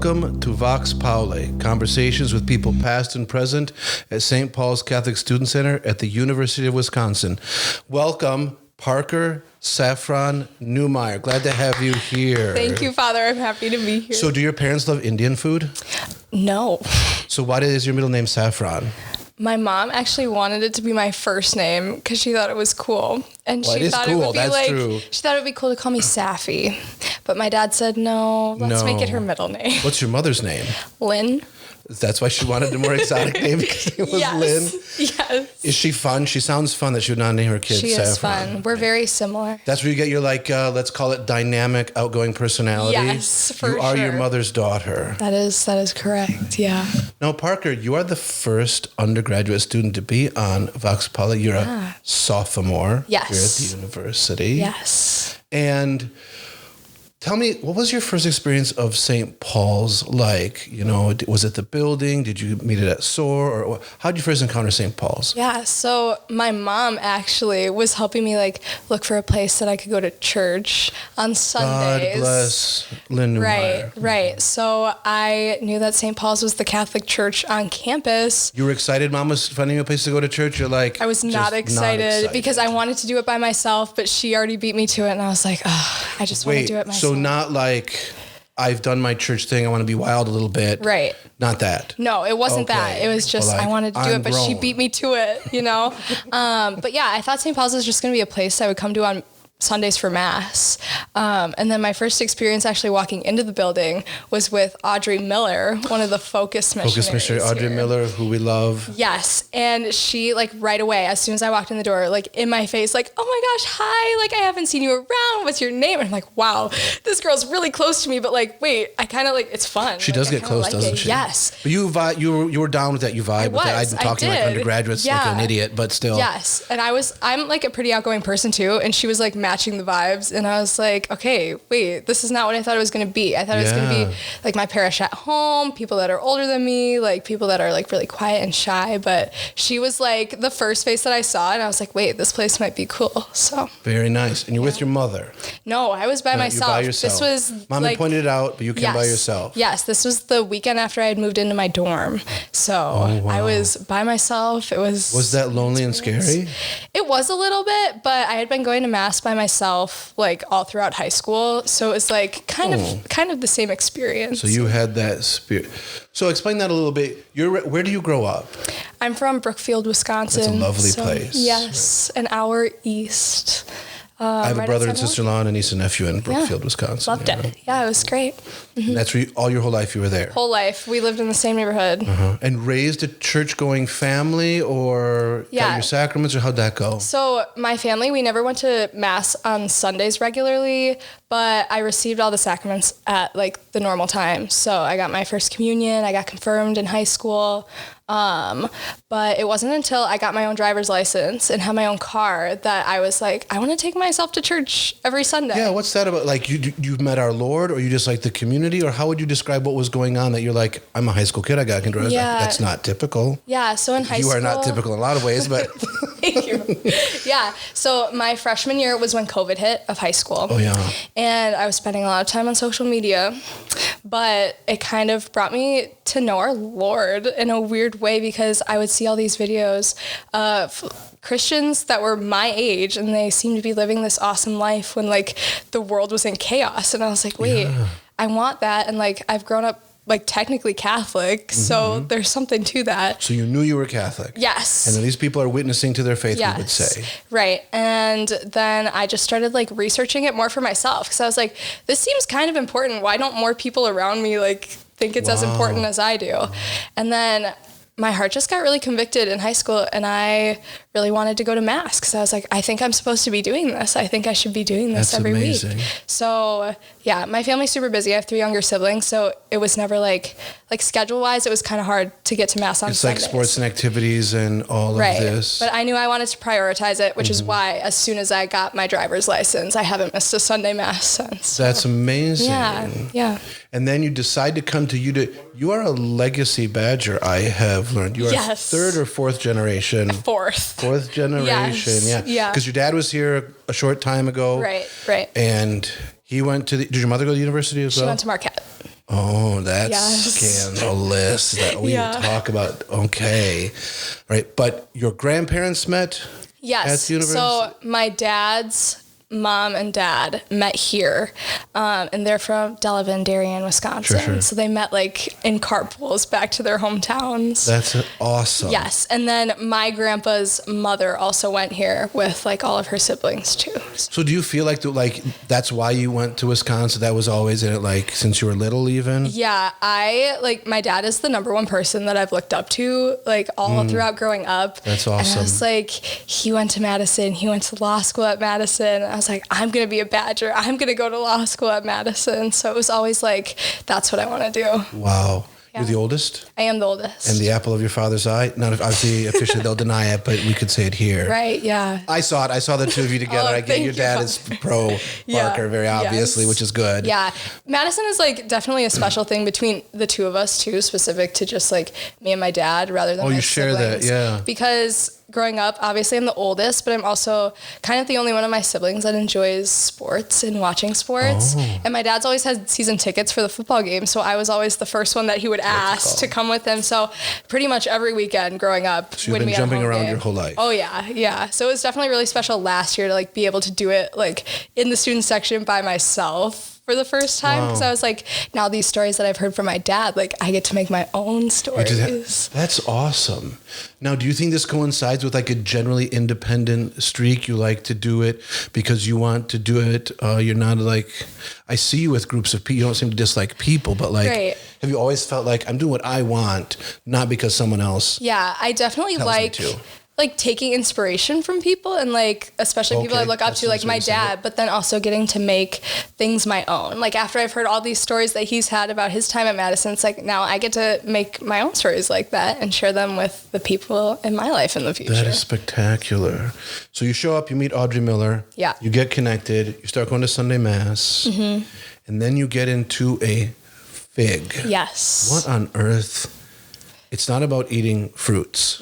Welcome to Vox Pauli, conversations with people past and present at St. Paul's Catholic Student Center at the University of Wisconsin. Welcome, Parker Saffron Neumeier. Glad to have you here. Thank you, Father. I'm happy to be here. So do your parents love Indian food? No. So why is your middle name Saffron? My mom actually wanted it to be my first name because she thought it was cool. And Well, it she is thought cool. it would be That's true. she thought it would be cool to call me Safi. But my dad said, no, let's make it her middle name. What's your mother's name? Lynn. That's why she wanted a more exotic name, because it was Yes. Lynn. Yes. Is she fun? She sounds fun that she would not name her kid She Saffron. is fun. We're very similar. That's where you get your, let's call it dynamic, outgoing personality. Yes, for You are sure. your mother's daughter. That is correct. Yeah. Now, Parker, you are the first undergraduate student to be on Vox Pauli. You're a sophomore Yes. here at the university. Yes. And tell me, what was your first experience of St. Paul's like? You know, was it the building? Did you meet it at SOAR? Or how did you first encounter St. Paul's? Yeah, so my mom actually was helping me look for a place that I could go to church on Sundays. God bless Lynn Neumeier. Right. So I knew that St. Paul's was the Catholic church on campus. You were excited Mom was finding a place to go to church? You're like... I was just not excited because I wanted to do it by myself, but she already beat me to it. And I was like, oh, I just want to do it myself. So not like, I've done my church thing, I want to be wild a little bit. Right. Not that. No, it wasn't that. It was just, I wanted to do I'm it, but she grown. beat me to it, you know? But yeah, I thought St. Paul's was just going to be a place I would come to on Sundays for Mass. And then my first experience actually walking into the building was with Audrey Miller, one of the Focus missionaries. Focus missionary Audrey here. Miller, who we love. Yes. And she right away, as soon as I walked in the door, in my face, oh my gosh, hi, I haven't seen you around. What's your name? And I'm like, wow, this girl's really close to me, but wait, I kind of it's fun. She does get close, doesn't she? Yes. But you were down with that. You vibe with that. I've been talking like undergraduates like an idiot, but still. Yes. And I'm a pretty outgoing person too. And she was matching the vibes. And I was like, okay, wait, this is not what I thought it was going to be. I thought it was going to be my parish at home, people that are older than me, people that are really quiet and shy. But she was the first face that I saw. And I was like, wait, this place might be cool. So very nice. And you're with your mother? No, I was by myself. You're by yourself. This was Mommy pointed it out, but you came by yourself. Yes, this was the weekend after I had moved into my dorm. So I was by myself. It was that lonely and scary? It was a little bit, but I had been going to Mass by myself all throughout high school. So it was kind of the same experience. So you had that spirit. So explain that a little bit. Where do you grow up? I'm from Brookfield, Wisconsin. That's a lovely place. Yes, an hour east. I have a brother and sister-in-law and a niece and nephew in Brookfield, Wisconsin. Loved it. Yeah, it was great. Mm-hmm. And that's where all your whole life you were there? Whole life. We lived in the same neighborhood. And raised a church-going family, or got your sacraments, or how'd that go? So my family, we never went to Mass on Sundays regularly, but I received all the sacraments at the normal time. So I got my first communion, I got confirmed in high school. But it wasn't until I got my own driver's license and had my own car that I was like, I want to take myself to church every Sunday. Yeah, what's that about? You met our Lord, or you just like the community, or how would you describe what was going on that you're like, I'm a high school kid, I got converted? Yeah. That's not typical. Yeah, so in high school... You are not typical in a lot of ways, but... Thank you. Yeah, so my freshman year was when COVID hit of high school. Oh, yeah. And I was spending a lot of time on social media, but it kind of brought me to know our Lord in a weird way, because I would see all these videos of Christians that were my age, and they seemed to be living this awesome life when the world was in chaos. And I was like, wait, I want that. And I've grown up technically Catholic, so there's something to that. So you knew you were Catholic. Yes. And then these people are witnessing to their faith, we would say. Right. And then I just started researching it more for myself, because I was like, this seems kind of important. Why don't more people around me think it's as important as I do? And then my heart just got really convicted in high school, and I really wanted to go to Mass, because I was like, I think I'm supposed to be doing this. I think I should be doing this every week. So yeah, my family's super busy. I have 3 younger siblings, so it was never schedule-wise, it was kind of hard to get to Mass on Sundays. It's sports and activities and all of this. But I knew I wanted to prioritize it, which is why as soon as I got my driver's license, I haven't missed a Sunday Mass since. So. That's amazing. Yeah. And then you decide to come to you are a legacy Badger, I have learned. You are 3rd or 4th generation. 4th generation, yeah. Because your dad was here a short time ago. Right. And he went to did your mother go to the university as well? She went to Marquette. Oh, that's Yes. scandalous. That we will talk about. Okay. Right. But your grandparents met Yes. at the university? So my dad's mom and dad met here, and they're from Delavan, Darien, Wisconsin. Sure. So they met like in carpools back to their hometowns. That's awesome. Yes. And then my grandpa's mother also went here with like all of her siblings too. So do you feel like that's why you went to Wisconsin? That was always in it, like since you were little even? Yeah, my dad is the number one person that I've looked up to like all throughout growing up. That's awesome. And I was like, he went to Madison, he went to law school at Madison. I was like, I'm going to be a Badger. I'm going to go to law school at Madison. So it was always like, that's what I want to do. Wow. Yeah. You're the oldest? I am the oldest. And the apple of your father's eye? Not obviously officially they'll deny it, but we could say it here. Right, yeah. I saw it. I saw the two of you together. Oh, I get thank your you, dad Father. is pro Parker, very obviously, Yes. which is good. Yeah. Madison is like definitely a special thing between the two of us too, specific to just like me and my dad rather than Oh, my you share that, siblings. yeah. Because growing up, obviously I'm the oldest, but I'm also kind of the only one of my siblings that enjoys sports and watching sports. Oh. And my dad's always had season tickets for the football game, so I was always the first one that he would ask to come with him. So pretty much every weekend growing up, So you've when been we had a jumping home around game. your whole life. Oh yeah. So it was definitely really special last year to like be able to do it like in the student section by myself for the first time, because Wow. I was like, now these stories that I've heard from my dad, like I get to make my own stories. That's awesome. Now, do you think this coincides with like a generally independent streak? You like to do it because you want to do it. You're not like, I see you with groups of people. You don't seem to dislike people, but like, Right. have you always felt like I'm doing what I want, not because someone else? Yeah, I definitely Tells me like to. like taking inspiration from people and like especially people I Okay, look up that's to, like what my you're saying. dad, but then also getting to make things my own. Like after I've heard all these stories that he's had about his time at Madison, it's like now I get to make my own stories like that and share them with the people in my life in the future. That is spectacular. So you show up, you meet Audrey Miller. Yeah. You get connected. You start going to Sunday Mass. Mm-hmm. And then you get into a fig. Yes. What on earth? It's not about eating fruits.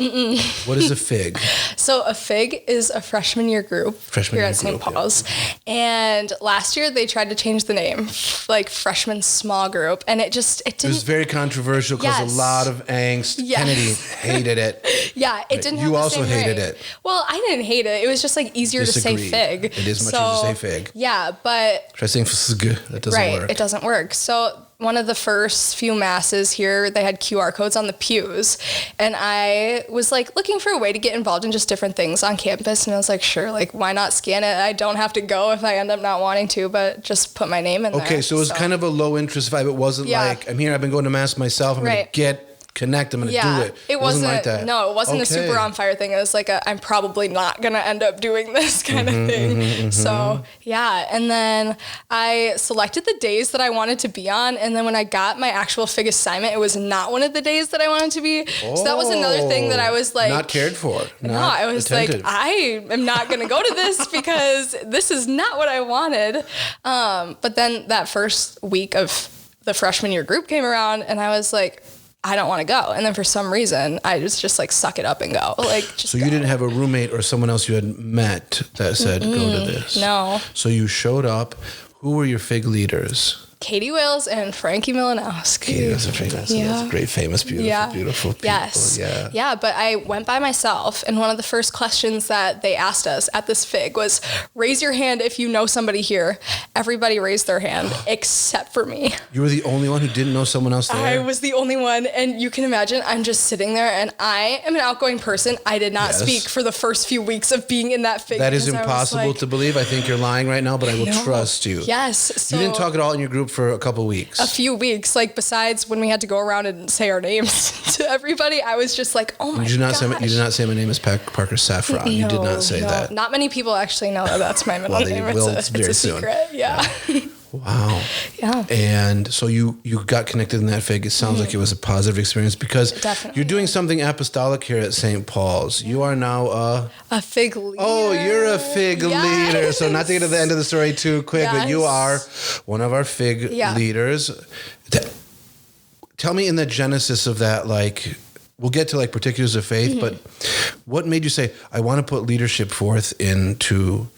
What is a fig? So a FIG is a freshman year group Freshman here year at St. group, yeah. Paul's. And last year they tried to change the name, like freshman small group. And it It didn't, was very controversial because Yes. a lot of angst. Yes. Kennedy hated it. yeah, it didn't have You the also same hated ring. it. Well, I didn't hate it. It was just like easier Disagreed. to say FIG. It is much easier to say fig. Yeah, but Try saying fig. That doesn't right, work. it doesn't work. So one of the first few masses here, they had QR codes on the pews. And I was like looking for a way to get involved in just different things on campus. And I was like, sure, like why not scan it? I don't have to go if I end up not wanting to, but just put my name in there. Okay, so it was kind of a low interest vibe. It wasn't Yeah. like, I'm here, I've been going to Mass myself, I'm Right. going to connect, I'm going to yeah, do it. it wasn't like that. No, it wasn't a Okay. super on fire thing. It was like I'm probably not gonna end up doing this kind of thing. So yeah, and then I selected the days that I wanted to be on, and then when I got my actual FIG assignment, it was not one of the days that I wanted to be. So that was another thing that I was like not cared for. No, not I was attentive. like, I am not going to go to this because this is not what I wanted. But then that first week of the freshman year group came around, and I was like, I don't want to go. And then for some reason, I just like suck it up and go. Like, just So you go. didn't have a roommate or someone else you had met that said, go to this? No. So you showed up. Who were your fig leaders? Katie Wales and Frankie Milanowski. That's a great, famous, beautiful people. Yes. Yeah. Yeah, but I went by myself, and one of the first questions that they asked us at this FIG was, raise your hand if you know somebody here. Everybody raised their hand except for me. You were the only one who didn't know someone else there? I was the only one, and you can imagine I'm just sitting there, and I am an outgoing person. I did not Yes. speak for the first few weeks of being in that FIG. That is because I was impossible like, to believe. I think you're lying right now, but I will no. trust you. Yes. So You didn't talk at all in your group for a couple weeks. a few weeks, like besides when we had to go around and say our names to everybody, I was just like, oh my You did not gosh. say my name is Parker Saffron. You did not say that. Not many people actually know that that's my middle Well, they name. will It's very a soon. secret. Yeah. Wow. Yeah. And so you got connected in that FIG. It sounds like it was a positive experience because Definitely. you're doing something apostolic here at St. Paul's. You are now A FIG leader. Oh, you're a FIG Yes. leader. So not to get to the end of the story too quick, but you are Yes. one of our FIG Yeah. leaders. Tell me in the genesis of that, like, we'll get to like particulars of faith, but what made you say, I want to put leadership forth into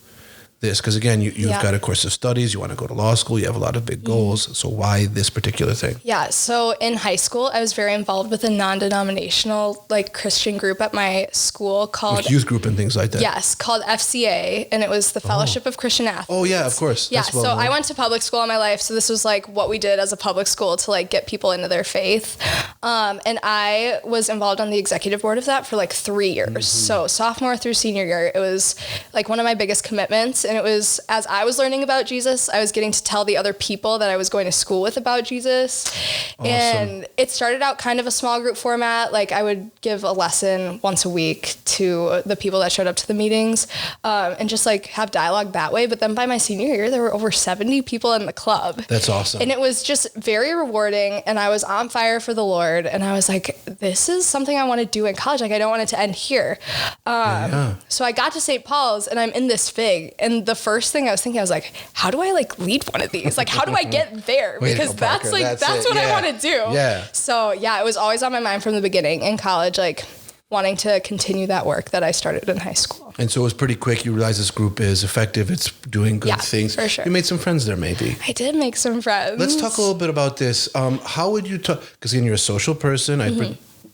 this? Because again, you've got a course of studies, you want to go to law school, you have a lot of big goals. So why this particular thing? Yeah. So in high school, I was very involved with a non-denominational like Christian group at my school called Like youth group and things like that. Yes, called FCA, and it was the Fellowship of Christian Athletes. Oh yeah, of course. Yeah. So I went to public school all my life, so this was like what we did as a public school to like get people into their faith. And I was involved on the executive board of that for like 3 years. So sophomore through senior year, it was like one of my biggest commitments. And it was, as I was learning about Jesus, I was getting to tell the other people that I was going to school with about Jesus. Awesome. And it started out kind of a small group format. Like I would give a lesson once a week to the people that showed up to the meetings, and just like have dialogue that way. But then by my senior year, there were over 70 people in the club. That's awesome. And it was just very rewarding. And I was on fire for the Lord. And I was like, this is something I want to do in college. Like I don't want it to end here. So I got to St. Paul's and I'm in this FIG. And the first thing I was thinking, I was like, how do I like lead one of these? Like, how do I get there? Because that's what I want to do. Yeah. So yeah, it was always on my mind from the beginning in college, like wanting to continue that work that I started in high school. And so it was pretty quick. You realized this group is effective. It's doing good things. For sure. You made some friends there, maybe. I did make some friends. Let's talk a little bit about this. How would you talk? Because again, you're a social person.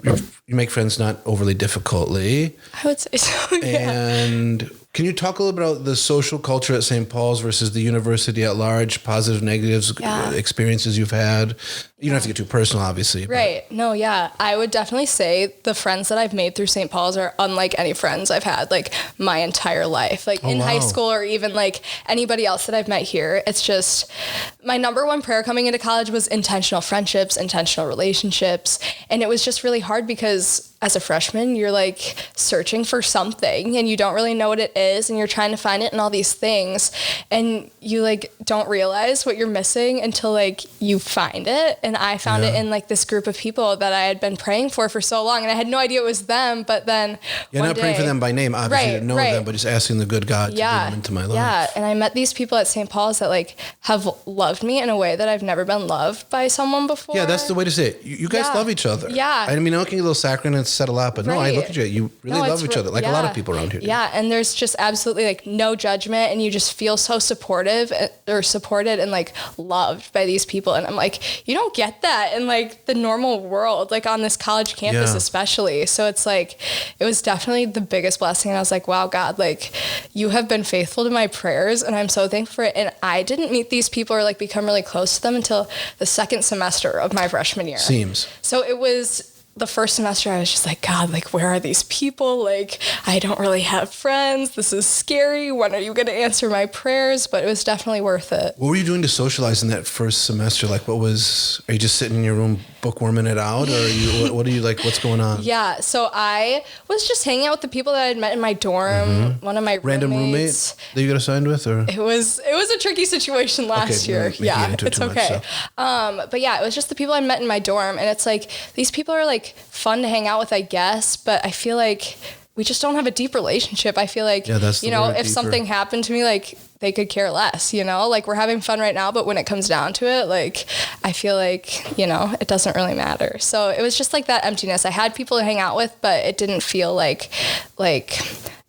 You make friends not overly difficultly. I would say so. Yeah. And can you talk a little bit about the social culture at St. Paul's versus the university at large, positive, negatives, experiences you've had? You don't have to get too personal, obviously. Right. But. No, yeah. I would definitely say the friends that I've made through St. Paul's are unlike any friends I've had like my entire life. Like in high school or even like anybody else that I've met here. It's just my number one prayer coming into college was intentional friendships, intentional relationships. And it was just really hard because as a freshman, you're like searching for something and you don't really know what it is and you're trying to find it in all these things and you like don't realize what you're missing until like you find it. And I found it in like this group of people that I had been praying for so long and I had no idea it was them. But then you're not praying for them by name, obviously, to know them, but just asking the good God to bring them into my life. Yeah. And I met these people at St. Paul's that like have loved me in a way that I've never been loved by someone before. Yeah, that's the way to say it. You guys love each other. Yeah. I mean, I can get a little saccharine and set a lot, but no, I look at you. You really love each other, like a lot of people around here. Yeah, and there's just absolutely like no judgment, and you just feel so supported and like loved by these people. And I'm like, you don't get that in like the normal world, like on this college campus especially. So it's like, it was definitely the biggest blessing. And I was like, wow, God, like you have been faithful to my prayers, and I'm so thankful for it. And I didn't meet these people or like become really close to them until the second semester of my freshman year. So it was the first semester I was just like, God, like, where are these people? Like, I don't really have friends. This is scary. When are you going to answer my prayers? But it was definitely worth it. What were you doing to socialize in that first semester? Like, are you just sitting in your room bookworming it out? Or what are you like, what's going on? Yeah. So I was just hanging out with the people that I'd met in my dorm. One of my random roommates that you got assigned with? Or It was a tricky situation last year. Yeah, it's okay. But yeah, it was just the people I met in my dorm. And it's like, these people are like fun to hang out with, I guess, but I feel like we just don't have a deep relationship. I feel like, if deeper. Something happened to me, like they could care less, like we're having fun right now, but when it comes down to it, like, I feel like, it doesn't really matter. So it was just like that emptiness. I had people to hang out with, but it didn't feel like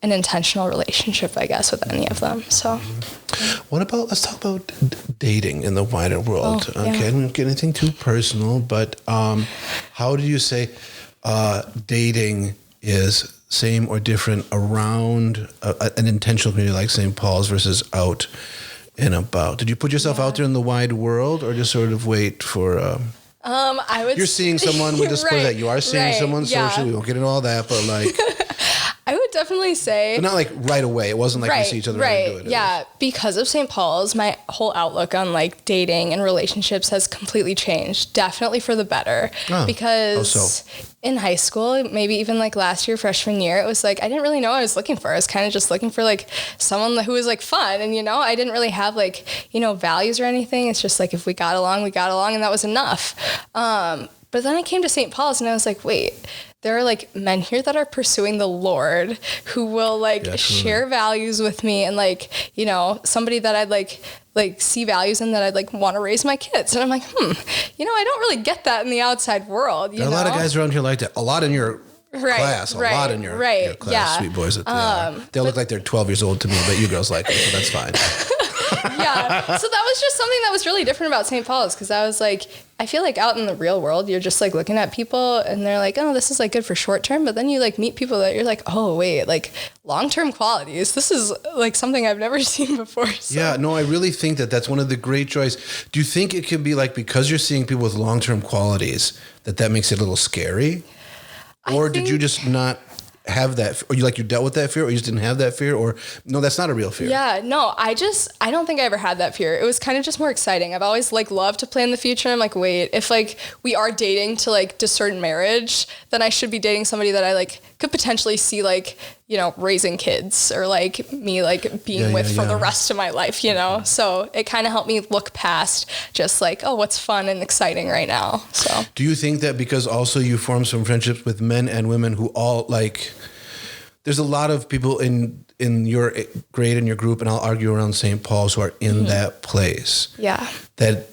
an intentional relationship, I guess, with any of them. So let's talk about dating in the wider world. Okay, I don't get anything too personal, but how do you say dating is same or different around an intentional community like St. Paul's versus out and about? Did you put yourself out there in the wide world or just sort of wait for... I would... You're seeing someone with this that you are seeing someone socially. We won't get into all that, but like... I would definitely say... But not like right away. It wasn't like we see each other and do it. Yeah. Because of St. Paul's, my whole outlook on like dating and relationships has completely changed. Definitely for the better. Because in high school, maybe even like last year, freshman year, it was like, I didn't really know what I was looking for. I was kind of just looking for like someone who was like fun. And, I didn't really have like, values or anything. It's just like, if we got along, and that was enough. But then I came to St. Paul's and I was like, wait, there are like men here that are pursuing the Lord who will like share values with me and like, somebody that I'd like see values in that I'd like want to raise my kids. And I'm like, I don't really get that in the outside world. There are a lot of guys around here like that. A lot in your class, a lot in your class, yeah. sweet boys that they are. They'll look like they're 12 years old to me, but you girls like them, so that's fine. Yeah. So that was just something that was really different about St. Paul's, because I was like, I feel like out in the real world, you're just like looking at people and they're like, oh, this is like good for short term. But then you like meet people that you're like, oh, wait, like long-term qualities. This is like something I've never seen before. So. Yeah, no, I really think that that's one of the great joys. Do you think it could be like, because you're seeing people with long-term qualities, that makes it a little scary? Or did you just not have that, or you dealt with that fear, or you just didn't have that fear, or no, that's not a real fear? Yeah, no, I don't think I ever had that fear. It was kind of just more exciting. I've always like loved to plan the future. I'm like, wait, if like we are dating to like discern marriage, then I should be dating somebody that I like could potentially see like, you know, raising kids, or like me like being with for the rest of my life, you know? So it kind of helped me look past just like, oh, what's fun and exciting right now. So do you think that because also you form some friendships with men and women who all like, there's a lot of people in your grade, in your group, and I'll argue around St. Paul's, who are in that place. Yeah. That,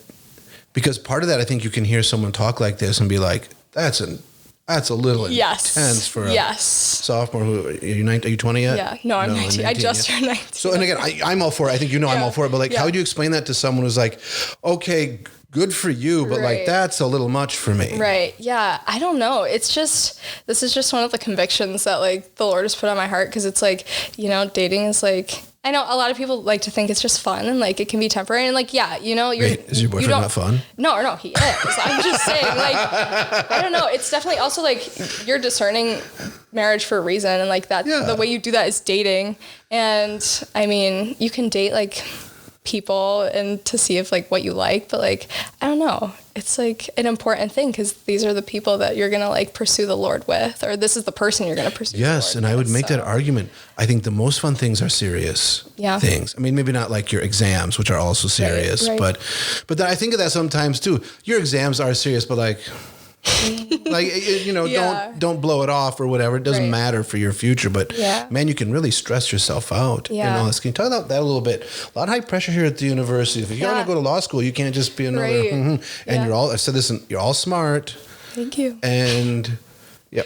because part of that, I think you can hear someone talk like this and be like, that's a little intense for a sophomore. Who, are you 20 yet? Yeah. No, I'm 19. I just turned 19. So, and again, I'm all for it. I think I'm all for it. But like, how do you explain that to someone who's like, okay, good for you, but like, that's a little much for me. Right. Yeah. I don't know. It's just, this is just one of the convictions that like the Lord has put on my heart. Cause it's like, you know, dating is like, I know a lot of people like to think it's just fun and like it can be temporary, and like, yeah, you know, is your boyfriend not fun? No, he is. I'm just saying, like, I don't know. It's definitely also like you're discerning marriage for a reason, and like that the way you do that is dating. And I mean, you can date like people and to see if like what you like, but like, I don't know, it's like an important thing, because these are the people that you're gonna like pursue the Lord with, or this is the person you're gonna pursue. Yes, and I would make that argument. I think the most fun things are serious things. I mean, maybe not like your exams, which are also serious, but then I think of that sometimes too. Your exams are serious, but like you know, don't blow it off or whatever. It doesn't matter for your future, but man, you can really stress yourself out. And all this. Can you talk about that a little bit? A lot of high pressure here at the university. If you want to go to law school, you can't just be another. And you're all. I said this. You're all smart. Thank you. And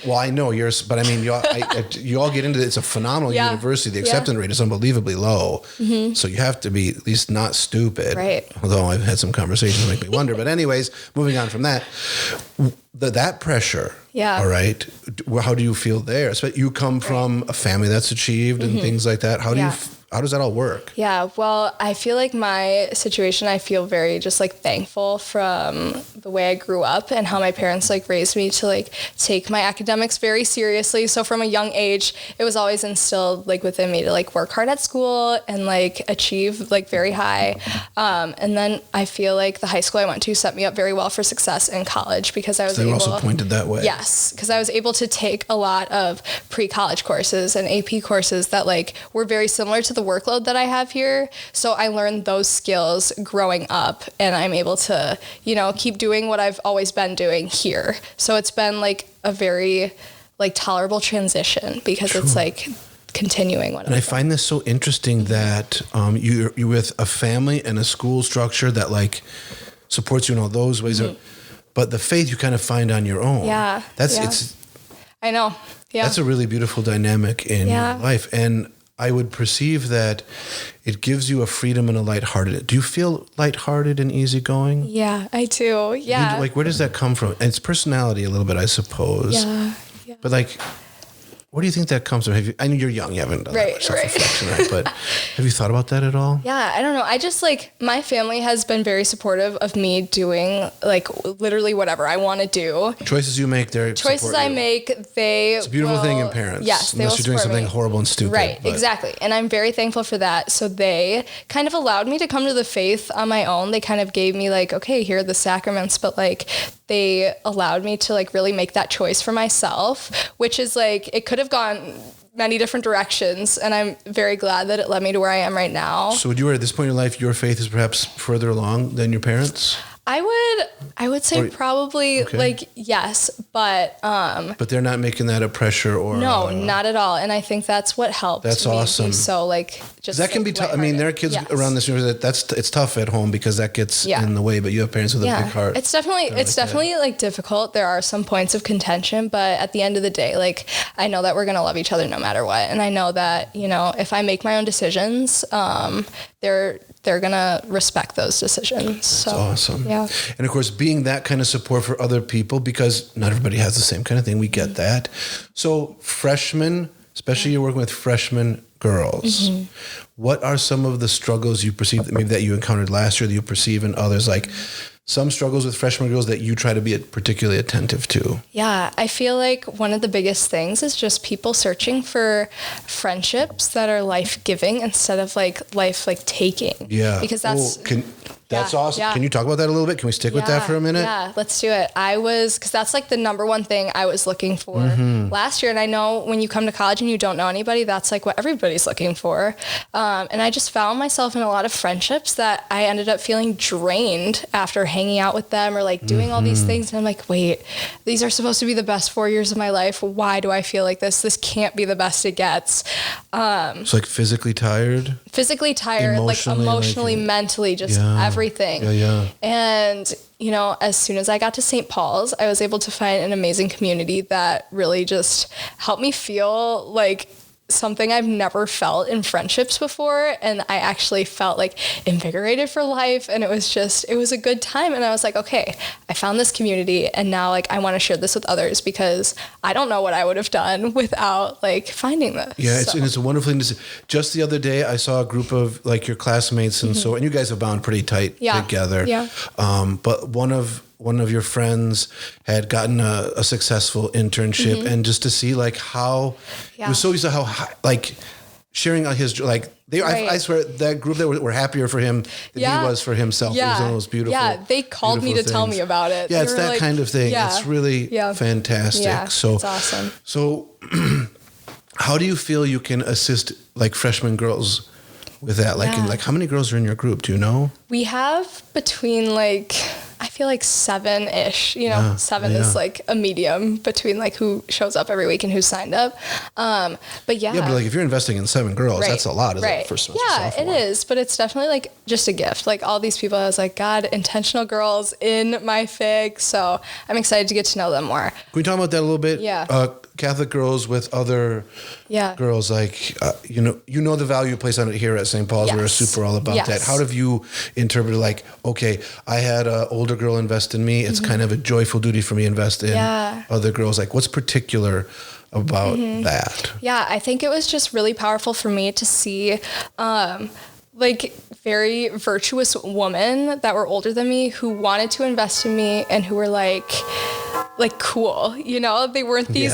well, I know yours, but I mean, you all get into it. It's a phenomenal university. The acceptance rate is unbelievably low. So you have to be at least not stupid. Right. Although I've had some conversations that make me wonder. But anyways, moving on from that, that pressure. Yeah. All right. How do you feel there? So you come from a family that's achieved and things like that. How does that all work? Yeah, well, I feel like my situation, I feel very just like thankful from the way I grew up and how my parents like raised me to like take my academics very seriously. So from a young age, it was always instilled like within me to like work hard at school and like achieve like very high. And then I feel like the high school I went to set me up very well for success in college, because I was able. Also pointed that way. Yes, because I was able to take a lot of pre-college courses and AP courses that like were very similar to the workload that I have here. So I learned those skills growing up, and I'm able to, you know, keep doing what I've always been doing here. So it's been like a very like tolerable transition, because it's like continuing what. And I find this so interesting that you're with a family and a school structure that like supports you in all those ways, but the faith you kind of find on your own. Yeah, it's. I know. Yeah, that's a really beautiful dynamic in your life, and I would perceive that it gives you a freedom and a lighthearted. Do you feel lighthearted and easygoing? Yeah, I do. Yeah. Like, where does that come from? And it's personality a little bit, I suppose. Yeah. But like, where do you think that comes from? I know you're young, you haven't done that much self-reflection, right? But have you thought about that at all? Yeah, I don't know. I just like, my family has been very supportive of me doing like literally whatever I want to do. Choices you make, choices I make, it's a beautiful thing in parents. Yes, unless you're doing something horrible and stupid. Right, exactly. And I'm very thankful for that. So they kind of allowed me to come to the faith on my own. They kind of gave me like, okay, here are the sacraments, but like they allowed me to like really make that choice for myself, which is like, it could have gone many different directions, and I'm very glad that it led me to where I am right now. So would you, at this point in your life, your faith is perhaps further along than your parents'? I would say probably like yes, but they're not making that a pressure or no, not at all. And I think that's what helped. That's me awesome. Be so like just that can be tough. I mean, there are kids around this year it's tough at home because that gets in the way. But you have parents with a big heart. It's definitely like difficult. There are some points of contention, but at the end of the day, like I know that we're gonna love each other no matter what, and I know that if I make my own decisions, they're gonna respect those decisions. So, that's awesome. Yeah. And of course, being that kind of support for other people, because not everybody has the same kind of thing. We get that. So freshmen, especially you're working with freshman girls. What are some of the struggles you perceive maybe that you encountered last year that you perceive in others? Like some struggles with freshman girls that you try to be particularly attentive to? Yeah, I feel like one of the biggest things is just people searching for friendships that are life-giving instead of like life-taking. Yeah. Because that's... That's awesome. Yeah. Can you talk about that a little bit? Can we stick with that for a minute? Yeah, let's do it. Because that's like the number one thing I was looking for last year. And I know when you come to college and you don't know anybody, that's like what everybody's looking for. And I just found myself in a lot of friendships that I ended up feeling drained after hanging out with them or like doing all these things. And I'm like, wait, these are supposed to be the best 4 years of my life. Why do I feel like this? This can't be the best it gets. It's like physically tired, emotionally, mentally, just everything. Yeah. And, as soon as I got to St. Paul's, I was able to find an amazing community that really just helped me feel like something I've never felt in friendships before. And I actually felt like invigorated for life. And it was a good time. And I was like, okay, I found this community and now like I want to share this with others because I don't know what I would have done without like finding this. Yeah. It's a wonderful thing to see. Just the other day, I saw a group of like your classmates and and you guys have bound pretty tight together. Yeah. But one of your friends had gotten a successful internship and just to see like how it was so used to how like sharing on his like I swear that group that were happier for him than he was for himself. Yeah. It was one of those beautiful. Yeah, they called me to tell me about it. Yeah, it's that kind of thing. Yeah. It's really fantastic. Yeah, so it's awesome. So how do you feel you can assist like freshman girls with that? Like how many girls are in your group? Do you know? We have between like I feel like 7-ish, 7 is like a medium between like who shows up every week and who's signed up. But like if you're investing in 7 girls, that's a lot, isn't it? For sophomore? It is, but it's definitely like just a gift. Like all these people, I was like, God, intentional girls in my fig. So I'm excited to get to know them more. Can we talk about that a little bit? Yeah. Catholic girls with other girls, like, you know the value placed on it here at St. Paul's. We're super all about that. How have you interpreted like, okay, I had an older girl invest in me. It's kind of a joyful duty for me to invest in other girls. Like what's particular about that? Yeah, I think it was just really powerful for me to see like very virtuous women that were older than me who wanted to invest in me and who were like cool, they weren't these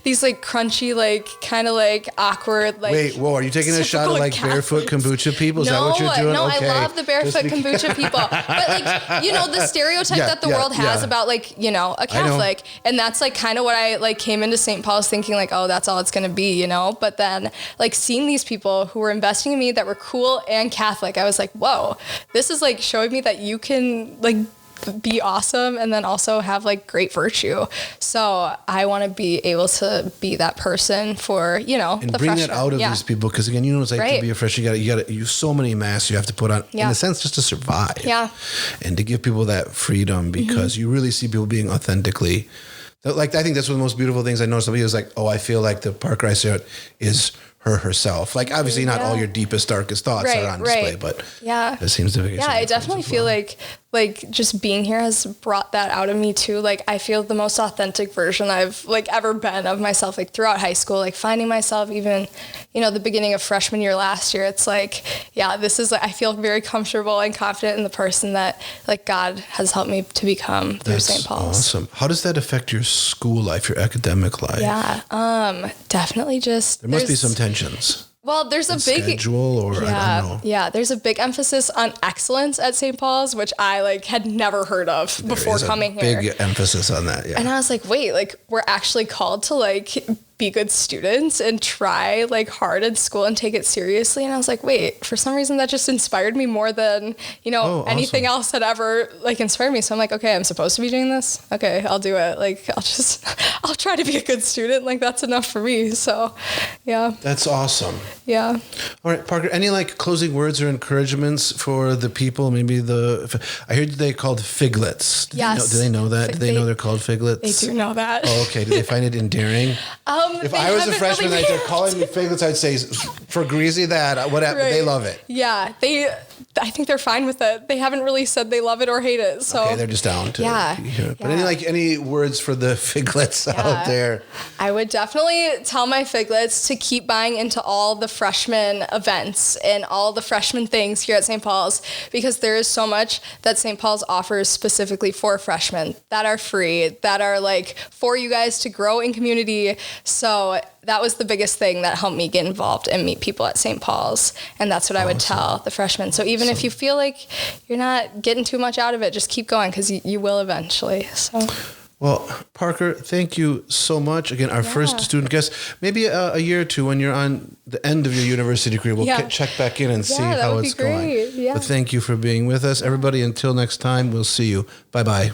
these crunchy, kind of awkward, Wait, whoa, are you taking a shot at barefoot kombucha people? Is that what you're doing? No, okay. I love the barefoot kombucha people. But the stereotype that the world has about a Catholic. And that's kind of what I came into St. Paul's thinking oh, that's all it's going to be, But then seeing these people who were investing in me that were cool and Catholic, I was like, whoa, this is showing me that you can be awesome and then also have great virtue. So I want to be able to be that person for and the bring freshmen. That out of these people, because again, it's to be a freshman, you got to use so many masks you have to put on in a sense just to survive. Yeah, and to give people that freedom because you really see people being authentically. I think that's one of the most beautiful things I noticed. Somebody was like, "Oh, I feel like the Parker I see out is herself." Obviously not all your deepest, darkest thoughts are on display, but that seems to be. Yeah, I definitely feel like just being here has brought that out of me too. I feel the most authentic version I've ever been of myself, throughout high school, finding myself even, the beginning of freshman year last year. It's this is I feel very comfortable and confident in the person that God has helped me to become through St. Paul's. Awesome. How does that affect your school life, your academic life? Yeah, definitely just. There must be some tensions. Well, there's a big schedule or I don't know. Yeah, there's a big emphasis on excellence at St. Paul's, which I had never heard of before coming here. Big emphasis on that, yeah. And I was like, wait, we're actually called to be good students and try like hard in school and take it seriously. And I was like, wait, for some reason that just inspired me more than, anything else that ever like inspired me. So I'm like, okay, I'm supposed to be doing this. Okay, I'll do it. Like, I'll try to be a good student. Like, that's enough for me. So yeah. That's awesome. Yeah. All right, Parker, any like closing words or encouragements for the people? Maybe I heard they called figlets. Yes. Do they know that? Do they know they're called figlets? They do know that. Oh, okay. Do they find it endearing? If I was a freshman and they're calling me figlets, I'd say, for greasy that, whatever. Right. They love it. Yeah. I think they're fine with it. They haven't really said they love it or hate it. So okay, they're just down to hear it. But any words for the figlets out there? I would definitely tell my figlets to keep buying into all the freshman events and all the freshman things here at St. Paul's, because there is so much that St. Paul's offers specifically for freshmen that are free, that are like for you guys to grow in community. So that was the biggest thing that helped me get involved and meet people at St. Paul's. And that's what I would tell the freshmen. So even if you feel like you're not getting too much out of it, just keep going, because you will eventually. So. Well, Parker, thank you so much. Again, our first student guest. Maybe a year or two when you're on the end of your university career, we'll check back in and see how it's going. Yeah. But thank you for being with us. Everybody, until next time, we'll see you. Bye-bye.